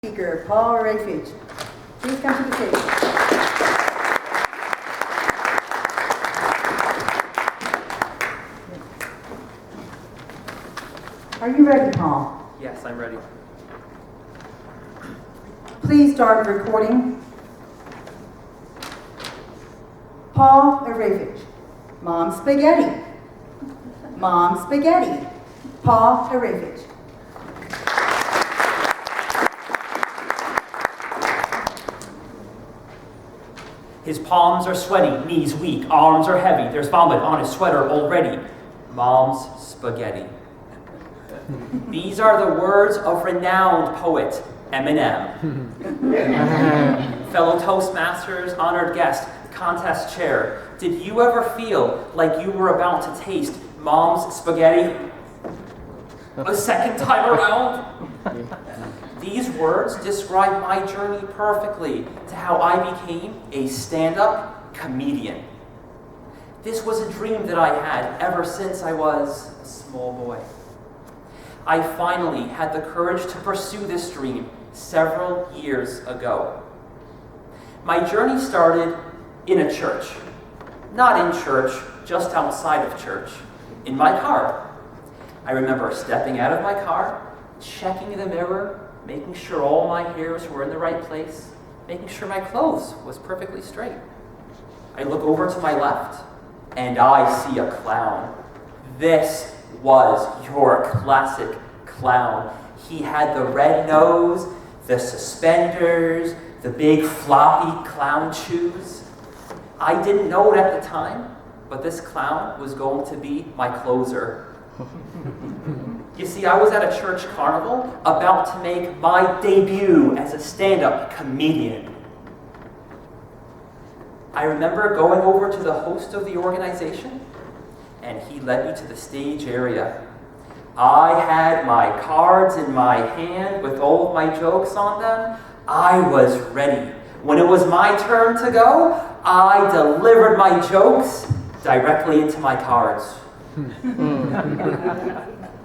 Speaker Paul Rayfield. Please come to the stage. Are you ready, Paul? Yes, I'm ready. Please start recording. Paul Rayfield. Mom Spaghetti. Mom Spaghetti. Paul Rayfield. His palms are sweaty, knees weak, arms are heavy. There's vomit on his sweater already. Mom's spaghetti. These are the words of renowned poet Eminem. Fellow Toastmasters, honored guest, contest chair, did you ever feel like you were about to taste Mom's spaghetti a second time around? These words describe my journey perfectly to how I became a stand-up comedian. This was a dream that I had ever since I was a small boy. I finally had the courage to pursue this dream several years ago. My journey started in a church. Not in church, just outside of church, in my car. I remember stepping out of my car, checking the mirror, making sure all my hairs were in the right place, making sure my clothes was perfectly straight. I look over to my left, and I see a clown. This was your classic clown. He had the red nose, the suspenders, the big floppy clown shoes. I didn't know it at the time, but this clown was going to be my closer. You see, I was at a church carnival about to make my debut as a stand-up comedian. I remember going over to the host of the organization, and he led me to the stage area. I had my cards in my hand with all of my jokes on them. I was ready. When it was my turn to go, I delivered my jokes directly into my cards.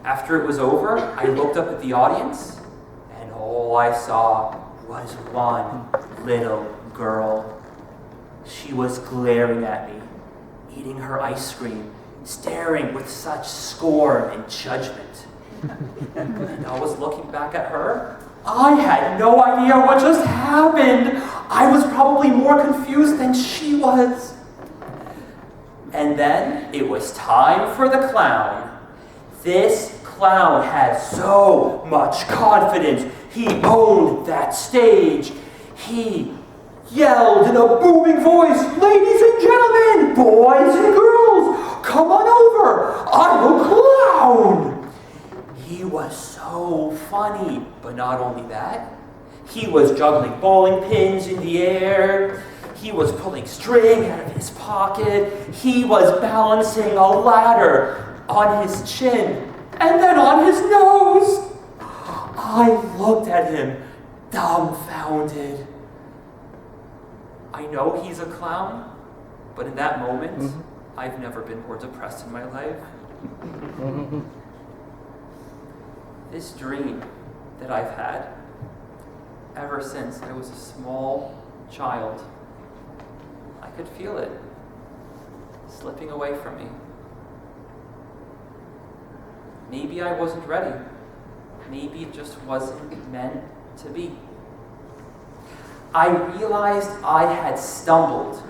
After it was over, I looked up at the audience, and all I saw was one little girl. She was glaring at me, eating her ice cream, staring with such scorn and judgment. And I was looking back at her. I had no idea what just happened. I was probably more confused than she was. And then it was time for the clown. This clown had so much confidence. He owned that stage. He yelled in a booming voice, "Ladies and gentlemen, boys and girls, come on over. I'm a clown." He was so funny, but not only that, he was juggling bowling pins in the air. He was pulling string out of his pocket. He was balancing a ladder on his chin and then on his nose. I looked at him, dumbfounded. I know he's a clown, but in that moment, I've never been more depressed in my life. This dream that I've had ever since I was a small child, I could feel it slipping away from me. Maybe I wasn't ready. Maybe it just wasn't meant to be. I realized I had stumbled,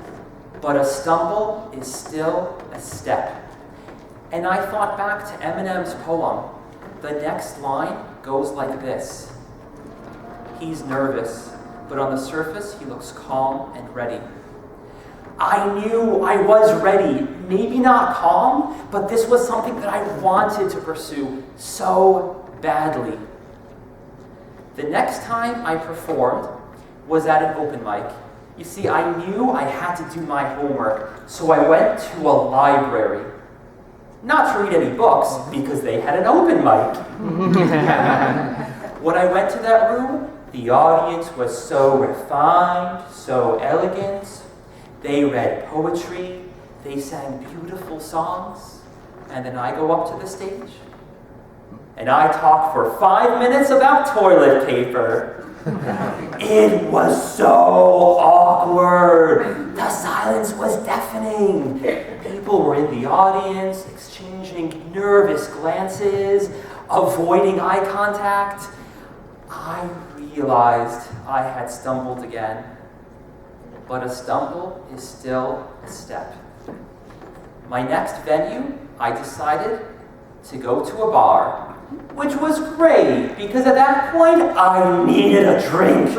but a stumble is still a step. And I thought back to Eminem's poem. The next line goes like this. He's nervous, but on the surface he looks calm and ready. I knew I was ready, maybe not calm, but this was something that I wanted to pursue so badly. The next time I performed was at an open mic. You see, I knew I had to do my homework, so I went to a library. Not to read any books, because they had an open mic. When I went to that room, the audience was so refined, so elegant. They read poetry, they sang beautiful songs, and then I go up to the stage, and I talk for 5 minutes about toilet paper. It was so awkward. The silence was deafening. People were in the audience, exchanging nervous glances, avoiding eye contact. I realized I had stumbled again. But a stumble is still a step. My next venue, I decided to go to a bar, which was great because at that point I needed a drink.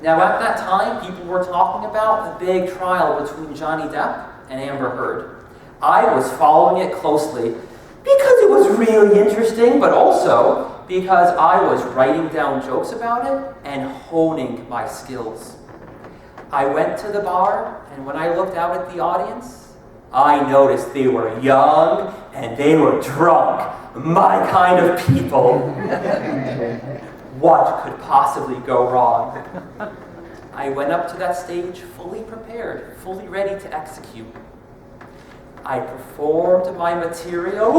Now at that time, people were talking about the big trial between Johnny Depp and Amber Heard. I was following it closely because it was really interesting, but also because I was writing down jokes about it and honing my skills. I went to the bar, and when I looked out at the audience, I noticed they were young and they were drunk, my kind of people. What could possibly go wrong? I went up to that stage fully prepared, fully ready to execute. I performed my material.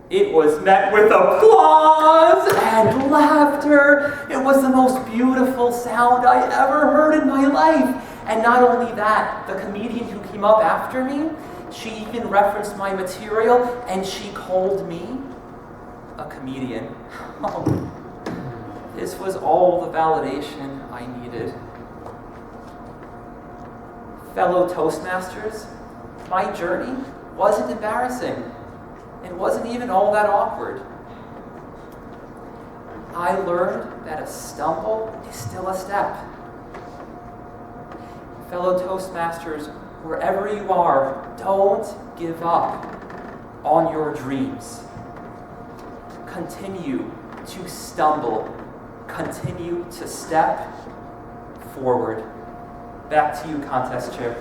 It was met with applause and laughter. It was the most beautiful sound I ever heard in my life. And not only that, the comedian who came up after me, she even referenced my material and she called me a comedian. Oh, this was all the validation I needed. Fellow Toastmasters, my journey wasn't embarrassing. It wasn't even all that awkward. I learned that a stumble is still a step. Fellow Toastmasters, wherever you are, don't give up on your dreams. Continue to stumble. Continue to step forward. Back to you, contest chair.